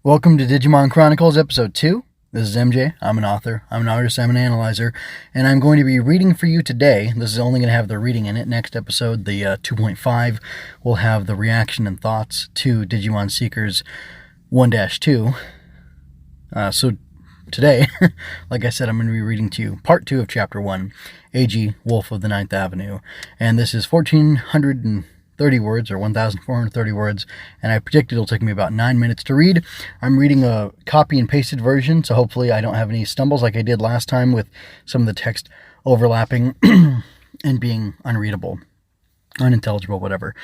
Welcome to Digimon Chronicles, Episode 2. This is MJ. I'm an author, I'm an artist, I'm an analyzer, and I'm going to be reading for you today. This is only going to have the reading in it. Next episode, the 2.5, will have the reaction and thoughts to Digimon Seekers 1-2. So today, like I said, I'm going to be reading to you Part 2 of Chapter 1, Eiji, Wolf of the Ninth Avenue. And this is 1,430 words, or 1,430 words, and I predict it'll take me about 9 minutes to read. I'm reading a copy and pasted version, so hopefully I don't have any stumbles like I did last time with some of the text overlapping and being unreadable, unintelligible, whatever.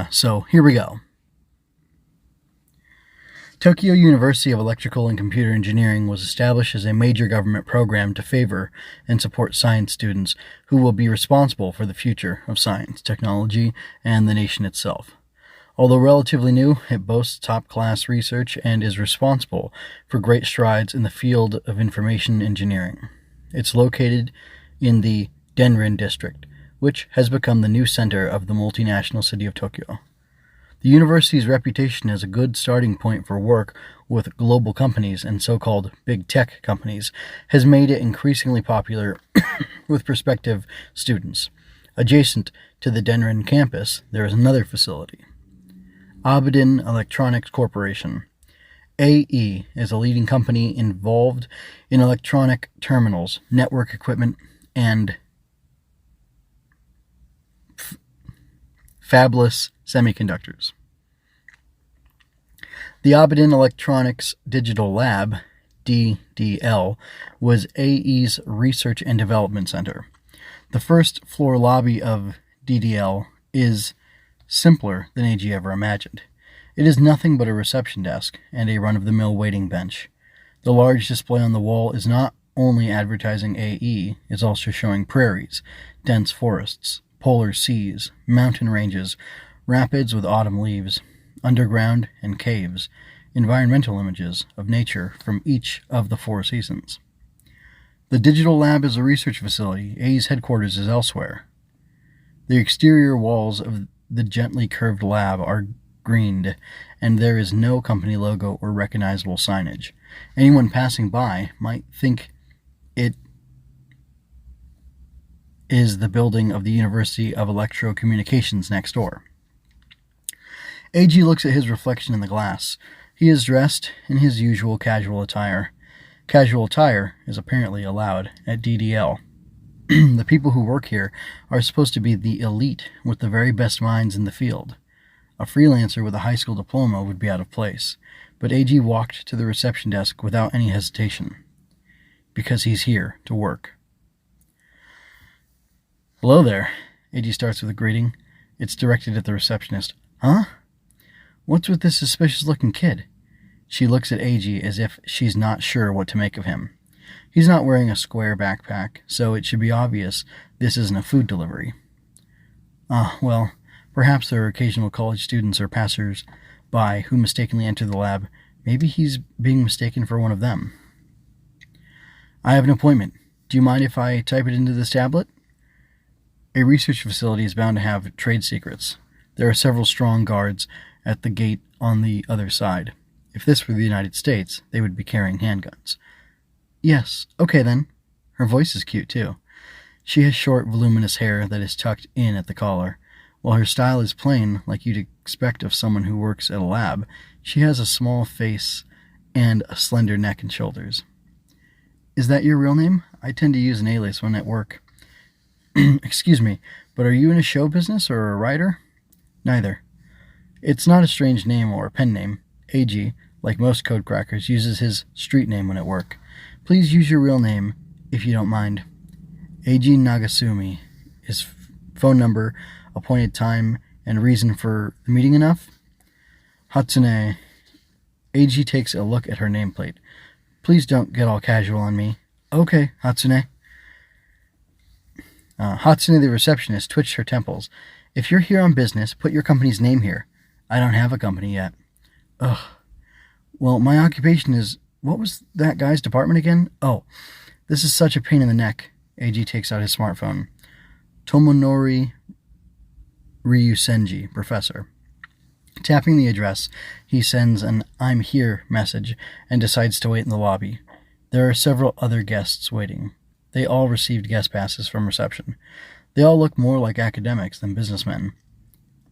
So here we go. Tokyo University of Electrical and Computer Engineering was established as a major government program to favor and support science students who will be responsible for the future of science, technology, and the nation itself. Although relatively new, it boasts top-class research and is responsible for great strides in the field of information engineering. It's located in the Denrin district, which has become the new center of the multinational city of Tokyo. The university's reputation as a good starting point for work with global companies and so-called big tech companies has made it increasingly popular with prospective students. Adjacent to the Denrin campus, there is another facility, Abedin Electronics Corporation. AE is a leading company involved in electronic terminals, network equipment, and fabless semiconductors. The Abedin Electronics Digital Lab, DDL, was AE's Research and Development Center. The first floor lobby of DDL is simpler than Eiji ever imagined. It is nothing but a reception desk and a run-of-the-mill waiting bench. The large display on the wall is not only advertising AE, it's also showing prairies, dense forests, polar seas, mountain ranges, rapids with autumn leaves, underground and caves, environmental images of nature from each of the 4 seasons. The Digital Lab is a research facility. AE's headquarters is elsewhere. The exterior walls of the gently curved lab are greened, and there is no company logo or recognizable signage. Anyone passing by might think it is the building of the University of Electrocommunications next door. Eiji looks at his reflection in the glass. He is dressed in his usual casual attire. Casual attire is apparently allowed at DDL. The people who work here are supposed to be the elite with the very best minds in the field. A freelancer with a high school diploma would be out of place, but Eiji walked to the reception desk without any hesitation, because he's here to work. Hello there, Eiji starts with a greeting. It's directed at the receptionist. Huh? What's with this suspicious-looking kid? She looks at Eiji as if she's not sure what to make of him. He's not wearing a square backpack, so it should be obvious this isn't a food delivery. Well, perhaps there are occasional college students or passers-by who mistakenly enter the lab. Maybe he's being mistaken for one of them. I have an appointment. Do you mind if I type it into this tablet? A research facility is bound to have trade secrets. There are several strong guards at the gate on the other side. If this were the United States, they would be carrying handguns. Yes, okay then. Her voice is cute too. She has short, voluminous hair that is tucked in at the collar. While her style is plain, like you'd expect of someone who works at a lab, she has a small face and a slender neck and shoulders. Is that your real name? I tend to use an alias when at work. Excuse me, but are you in a show business or a writer? Neither. It's not a strange name or a pen name. Eiji, like most code crackers, uses his street name when at work. Please use your real name, if you don't mind. Eiji Nagasumi. Is phone number, appointed time, and reason for the meeting enough? Hatsune. Eiji takes a look at her nameplate. Please don't get all casual on me. Okay, Hatsune. Hatsune, the receptionist, twitched her temples. If you're here on business, put your company's name here. I don't have a company yet. Ugh. Well, my occupation is... What was that guy's department again? Oh, this is such a pain in the neck. Eiji takes out his smartphone. Tomonori Ryusenji, professor. Tapping the address, he sends an "I'm here" message and decides to wait in the lobby. There are several other guests waiting. They all received guest passes from reception. They all look more like academics than businessmen,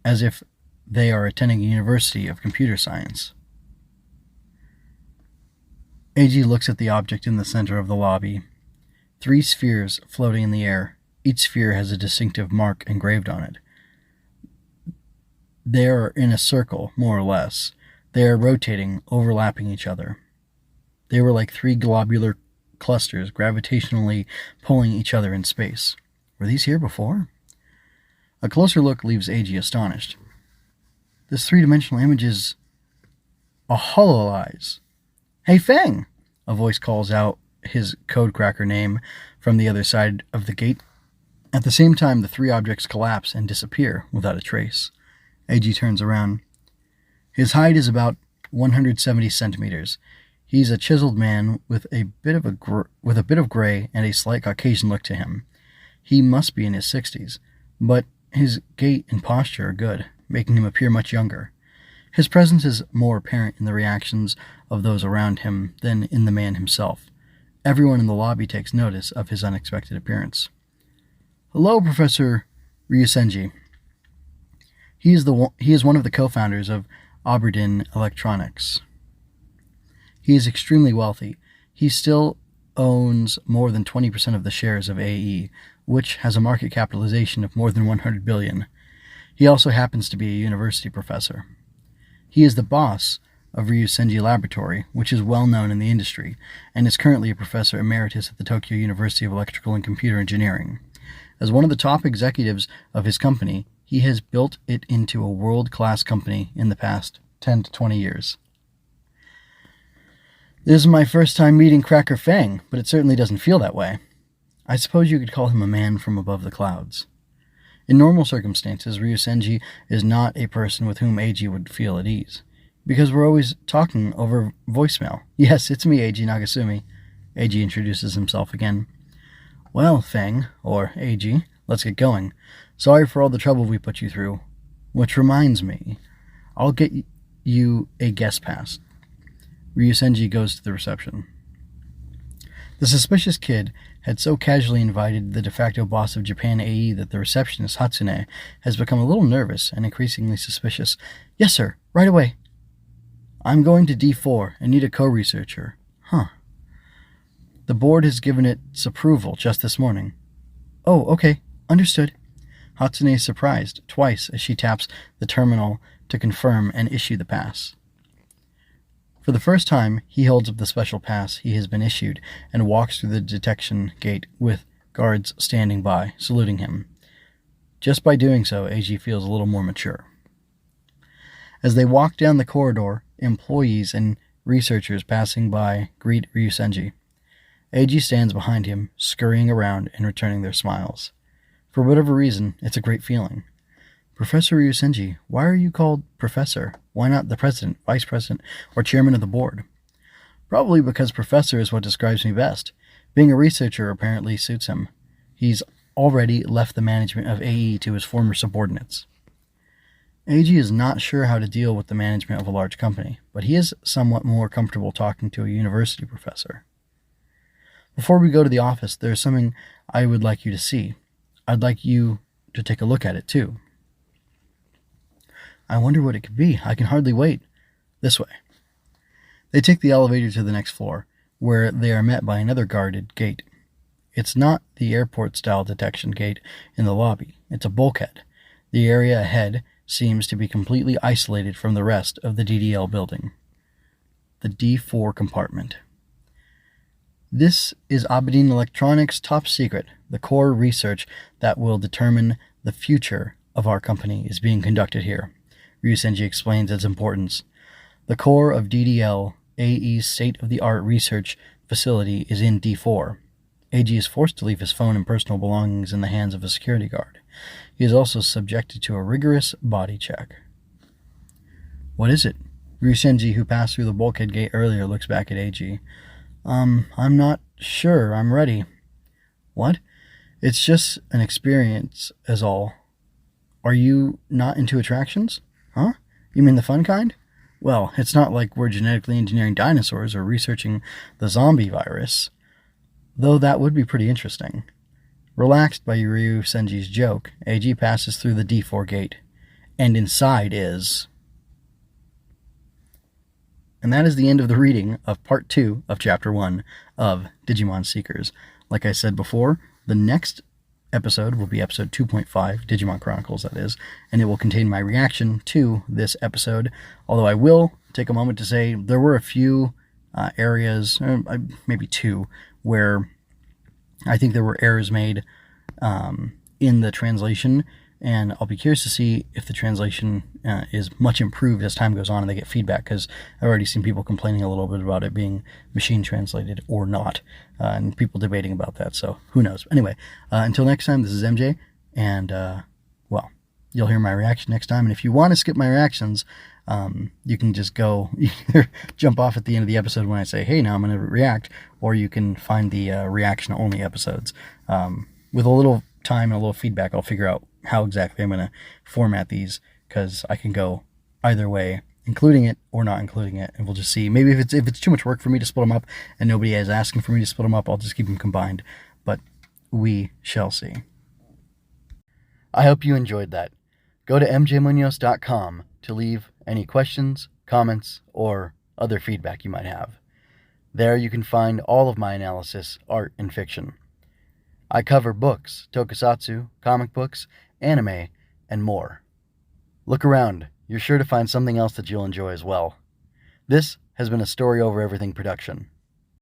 as if they are attending a university of computer science. Eiji looks at the object in the center of the lobby. 3 spheres floating in the air. Each sphere has a distinctive mark engraved on it. They are in a circle, more or less. They are rotating, overlapping each other. They were like 3 globular clusters gravitationally pulling each other in space. Were these here before? A closer look leaves Eiji astonished. This 3-dimensional image is a HoloEyes. "Hey, Feng!" A voice calls out his codecracker name from the other side of the gate. At the same time, the 3 objects collapse and disappear without a trace. Eiji turns around. His height is about 170 centimeters. He's a chiseled man with a bit of gray and a slight Caucasian look to him. He must be in his 60s, but his gait and posture are good, making him appear much younger. His presence is more apparent in the reactions of those around him than in the man himself. Everyone in the lobby takes notice of his unexpected appearance. "Hello, Professor Ryusenji." He is one of the co-founders of Aberdeen Electronics. He is extremely wealthy. He still owns more than 20% of the shares of AE, which has a market capitalization of more than 100 billion. He also happens to be a university professor. He is the boss of Ryusenji Laboratory, which is well known in the industry, and is currently a professor emeritus at the Tokyo University of Electrical and Computer Engineering. As one of the top executives of his company, he has built it into a world-class company in the past 10 to 20 years. This is my first time meeting Cracker Fang, but it certainly doesn't feel that way. I suppose you could call him a man from above the clouds. In normal circumstances, Ryusenji is not a person with whom Eiji would feel at ease, because we're always talking over voicemail. "Yes, it's me, Eiji Nagasumi." Eiji introduces himself again. "Well, Fang, or Eiji, let's get going. Sorry for all the trouble we put you through. Which reminds me, I'll get you a guest pass." Ryusenji goes to the reception. The suspicious kid had so casually invited the de facto boss of Japan AE that the receptionist, Hatsune, has become a little nervous and increasingly suspicious. "Yes, sir, right away." "I'm going to D4 and need a co-researcher." "Huh. The board has given its approval just this morning." "Oh, okay. Understood." Hatsune is surprised twice as she taps the terminal to confirm and issue the pass. For the first time, he holds up the special pass he has been issued and walks through the detection gate with guards standing by, saluting him. Just by doing so, Eiji feels a little more mature. As they walk down the corridor, employees and researchers passing by greet Ryusenji. Eiji stands behind him, scurrying around and returning their smiles. For whatever reason, it's a great feeling. "Professor Ryusenji, why are you called Professor? Why not the President, Vice President, or Chairman of the Board?" "Probably because Professor is what describes me best. Being a researcher apparently suits him. He's already left the management of AE to his former subordinates." Eiji is not sure how to deal with the management of a large company, but he is somewhat more comfortable talking to a university professor. "Before we go to the office, there's something I would like you to see. I'd like you to take a look at it, too." "I wonder what it could be. I can hardly wait." "This way." They take the elevator to the next floor, where they are met by another guarded gate. It's not the airport-style detection gate in the lobby. It's a bulkhead. The area ahead seems to be completely isolated from the rest of the DDL building. The D4 compartment. This is Aberdeen Electronics' top secret. The core research that will determine the future of our company is being conducted here. Ryusenji explains its importance. The core of DDL, AE's state-of-the-art research facility, is in D4. Eiji is forced to leave his phone and personal belongings in the hands of a security guard. He is also subjected to a rigorous body check. "What is it?" Ryusenji, who passed through the bulkhead gate earlier, looks back at Eiji. I'm not sure I'm ready." "What?" "It's just an experience, as all." "Are you not into attractions?" "Huh?" You mean the fun kind? Well, it's not like we're genetically engineering dinosaurs or researching the zombie virus, though that would be pretty interesting. Relaxed by Ryu Senji's joke, Eiji passes through the D4 gate, and inside is... And that is the end of the reading of Part 2 of Chapter 1 of Digimon Seekers. Like I said before, the next episode will be episode 2.5, Digimon Chronicles, that is, and it will contain my reaction to this episode, although I will take a moment to say there were a few areas, maybe two, where I think there were errors made in the translation, and I'll be curious to see if the translation is much improved as time goes on and they get feedback, because I've already seen people complaining a little bit about it being machine translated or not, and people debating about that, so who knows. Anyway, until next time, this is MJ, and, well, you'll hear my reaction next time, and if you want to skip my reactions, you can just go, either jump off at the end of the episode when I say, hey, now I'm going to react, or you can find the reaction-only episodes. With a little time and a little feedback, I'll figure out how exactly I'm going to format these, because I can go either way, including it or not including it, and we'll just see. Maybe if it's too much work for me to split them up and nobody is asking for me to split them up, I'll just keep them combined, but we shall see. I hope you enjoyed that. Go to mjmunoz.com to leave any questions, comments, or other feedback you might have. There you can find all of my analysis, art, and fiction. I cover books, tokusatsu, comic books, anime, and more. Look around. You're sure to find something else that you'll enjoy as well. This has been a Story Over Everything production.